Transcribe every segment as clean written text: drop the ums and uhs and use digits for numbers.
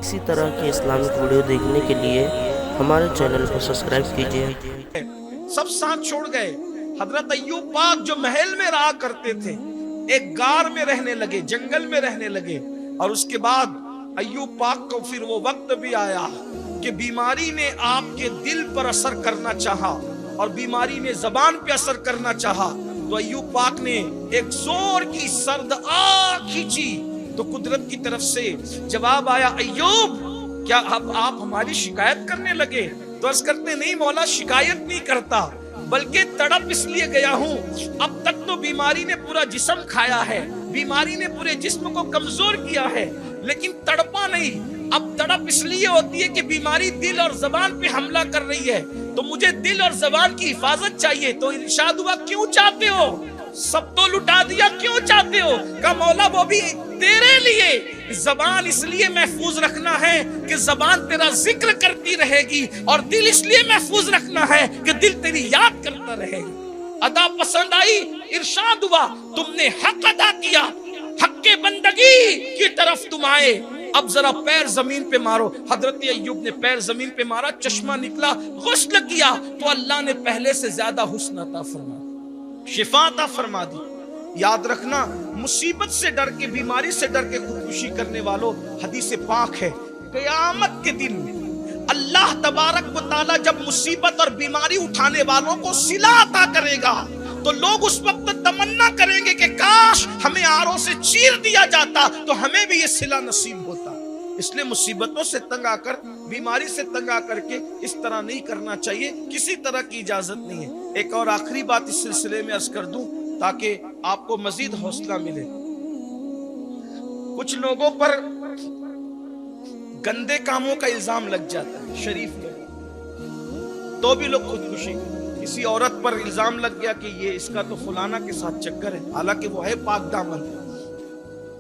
اسی طرح کے اسلامک ویڈیو دیکھنے کے لیے ہمارے چینل کو سبسکرائب کیجیے۔ سب ساتھ چھوڑ گئے۔ حضرت ایوب پاک جو محل میں رہا کرتے تھے ایک غار میں رہنے لگے، جنگل میں رہنے لگے، اور اس کے بعد ایوب پاک کو پھر وہ وقت بھی آیا کہ بیماری نے آپ کے دل پر اثر کرنا چاہا اور بیماری نے زبان پہ اثر کرنا چاہا، تو ایوب پاک نے ایک زور کی سرد آگ کھینچی تو قدرت کی طرف سے جواب آیا، ایوب کیا اب آپ ہماری شکایت کرنے لگے؟ تو عرض کرتے نہیں مولا، شکایت نہیں کرتا بلکہ تڑپ اس لیے گیا ہوں، اب تک تو بیماری نے پورا جسم کھایا ہے، بیماری نے پورے جسم کو کمزور کیا ہے، لیکن تڑپا نہیں۔ اب تڑپ اس لیے ہوتی ہے کہ بیماری دل اور زبان پہ حملہ کر رہی ہے، تو مجھے دل اور زبان کی حفاظت چاہیے۔ تو ارشاد ہوا کیوں چاہتے ہو؟ سب تو لٹا دیا، کیوں چاہتے ہو؟ کہا مولا وہ بھی تیرے لیے، زبان اس لیے محفوظ رکھنا ہے کہ زبان تیرا ذکر کرتی رہے گی، اور دل اس لیے محفوظ رکھنا ہے کہ دل تیری یاد کرتا رہے گا۔ ادا پسند آئی؟ ارشاد ہوا تم نے حق ادا کیا، حق کے بندگی کی طرف تم آئے، اب ذرا پیر زمین پہ مارو۔ حضرت ایوب نے پیر زمین پہ مارا، چشمہ نکلا، غسل کیا تو اللہ نے پہلے سے زیادہ حسن عطا فرما دی، شفا عطا فرما دی۔ یاد رکھنا، مصیبت سے ڈر کے، بیماری سے ڈر کے خودکشی کرنے والوں، حدیث پاک ہے قیامت کے دن اللہ تبارک و تعالی جب مصیبت اور بیماری اٹھانے والوں کو صلہ عطا کرے گا تو لوگ اس وقت تمنا کریں گے کہ کاش ہمیں آروں سے چیر دیا جاتا تو ہمیں بھی یہ صلہ نصیب ہوتا۔ اس لیے مصیبتوں سے تنگ آ کر، بیماری سے تنگ آ کر کے اس طرح نہیں کرنا چاہیے، کسی طرح کی اجازت نہیں ہے۔ ایک اور آخری بات اس سلسلے میں عرض کر دوں تاکہ آپ کو مزید حوصلہ ملے۔ کچھ لوگوں پر گندے کاموں کا الزام لگ جاتا ہے، شریف لوگ تو بھی لوگ خودکشی کرتے۔ کسی عورت پر الزام لگ گیا کہ یہ اس کا تو فلانا کے ساتھ چکر ہے، حالانکہ وہ ہے پاک دامن،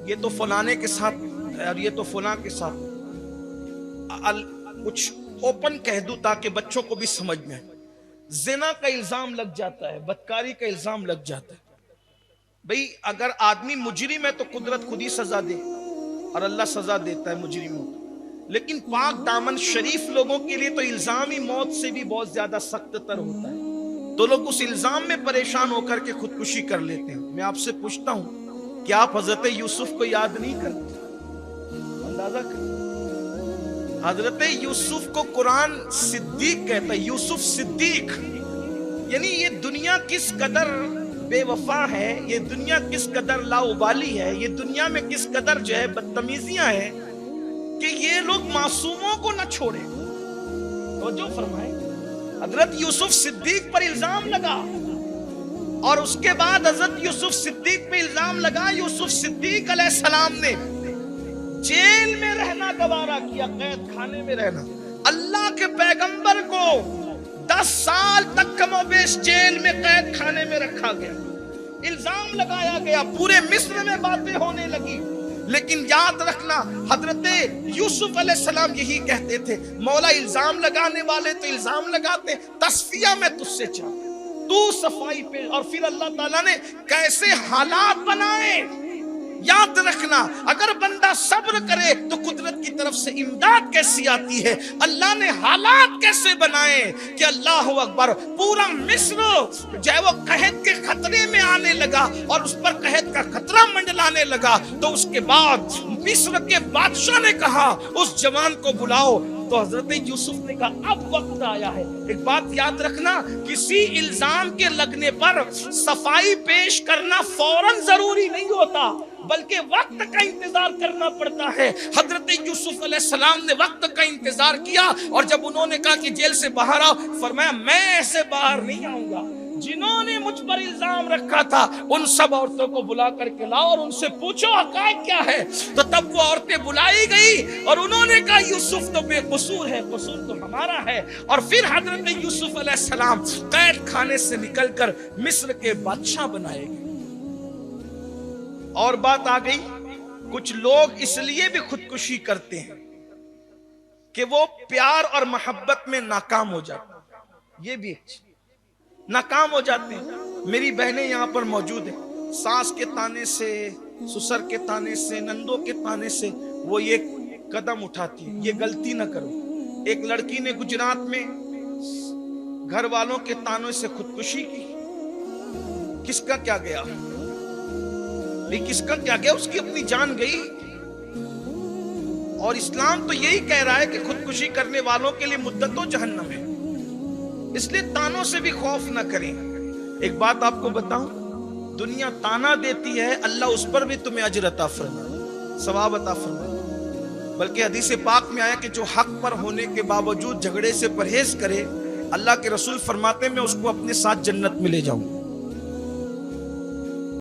یہ تو فلانے کے ساتھ اور یہ تو فلاں کے ساتھ۔ کچھ اوپن کہہ دوں تاکہ بچوں کو بھی سمجھ میں، زنا کا الزام لگ جاتا ہے، بدکاری کا الزام لگ جاتا ہے۔ بھئی اگر آدمی مجرم ہے تو قدرت خود ہی سزا دے، اور اللہ سزا دیتا ہے مجرموں کو، لیکن پاک دامن شریف لوگوں کے لیے تو الزامی موت سے بھی بہت زیادہ سخت تر ہوتا ہے، تو لوگ اس الزام میں پریشان ہو کر کے خودکشی کر لیتے ہیں۔ میں آپ سے پوچھتا ہوں کہ آپ حضرت یوسف کو یاد نہیں کرتے؟ اندازہ کریں، حضرت یوسف کو قرآن صدیق کہتا ہے، یوسف صدیق، یعنی یہ دنیا کس قدر بے وفا ہے، یہ دنیا کس قدر لاابالی ہے، یہ دنیا میں کس قدر جو ہے بدتمیزیاں ہیں کہ یہ لوگ معصوموں کو نہ چھوڑے۔ توجہ فرمائیں، حضرت یوسف صدیق پر الزام لگا، اور اس کے بعد حضرت یوسف صدیق پہ الزام لگا، یوسف صدیق علیہ السلام نے جیل میں رہنا گوارا کیا، قید خانے میں رہنا۔ اللہ کے پیغمبر کو 10 سال تک کم و بیش جیل میں قید خانے میں رکھا گیا، الزام لگایا گیا، پورے مصر میں باتیں ہونے لگی۔ لیکن یاد رکھنا، حضرت یوسف علیہ السلام یہی کہتے تھے، مولا الزام لگانے والے تو الزام لگاتے، تصفیہ میں تجھ سے چاہتا، تو صفائی پہ۔ اور پھر اللہ تعالیٰ نے کیسے حالات بنائے، یاد رکھنا، اگر بندہ صبر کرے تو قدرت کی طرف سے امداد کیسی آتی ہے۔ اللہ نے حالات کیسے بنائے کہ اللہ اکبر، پورا مصر جو ہے وہ قحط کے خطرے میں آنے لگا، اور اس پر قحط کا خطرہ منڈلانے لگا، تو اس کے بعد مصر کے بادشاہ نے کہا اس جوان کو بلاؤ، تو حضرت یوسف نے کہا اب وقت آیا ہے۔ ایک بات یاد رکھنا، کسی الزام کے لگنے پر صفائی پیش کرنا فوراً ضروری نہیں ہوتا، بلکہ وقت کا انتظار کرنا پڑتا ہے۔ حضرت یوسف علیہ السلام نے وقت کا انتظار کیا، اور جب انہوں نے کہا کہ جیل سے باہر آؤ، فرمایا میں ایسے باہر نہیں آؤں گا، جنہوں نے مجھ پر الزام رکھا تھا ان سب عورتوں کو بلا کر کے لاؤ اور ان سے پوچھو حقائق کیا ہے۔ تو تب وہ عورتیں بلائی گئی اور انہوں نے کہا یوسف تو بے قصور ہے، قصور تو ہمارا ہے۔ اور پھر حضرت یوسف علیہ السلام قید خانے سے نکل کر مصر کے بادشاہ بنائے گئے۔ اور بات آ گئی، کچھ لوگ اس لیے بھی خودکشی کرتے ہیں کہ وہ پیار اور محبت میں ناکام ہو جاتے ہیں، یہ بھی ایک چیز، ناکام ہو جاتے ہیں۔ میری بہنیں یہاں پر موجود ہیں، ساس کے تانے سے، سسر کے تانے سے، نندوں کے تانے سے وہ یہ قدم اٹھاتی ہے، یہ غلطی نہ کرو۔ ایک لڑکی نے گجرات میں گھر والوں کے تانوں سے خودکشی کی، کس کا کیا گیا؟ کس کا کیا گیا؟ اس کی اپنی جان گئی۔ اور اسلام تو یہی کہہ رہا ہے کہ خودکشی کرنے والوں کے لیے مدت و جہنم ہے، اس لیے تانوں سے بھی خوف نہ کریں۔ ایک بات آپ کو بتاؤں، دنیا تانا دیتی ہے، اللہ اس پر بھی تمہیں اجر عطا فرمائے، ثواب عطا فرمائے۔ بلکہ حدیث پاک میں آیا کہ جو حق پر ہونے کے باوجود جھگڑے سے پرہیز کرے، اللہ کے رسول فرماتے ہیں میں اس کو اپنے ساتھ جنت میں لے جاؤں۔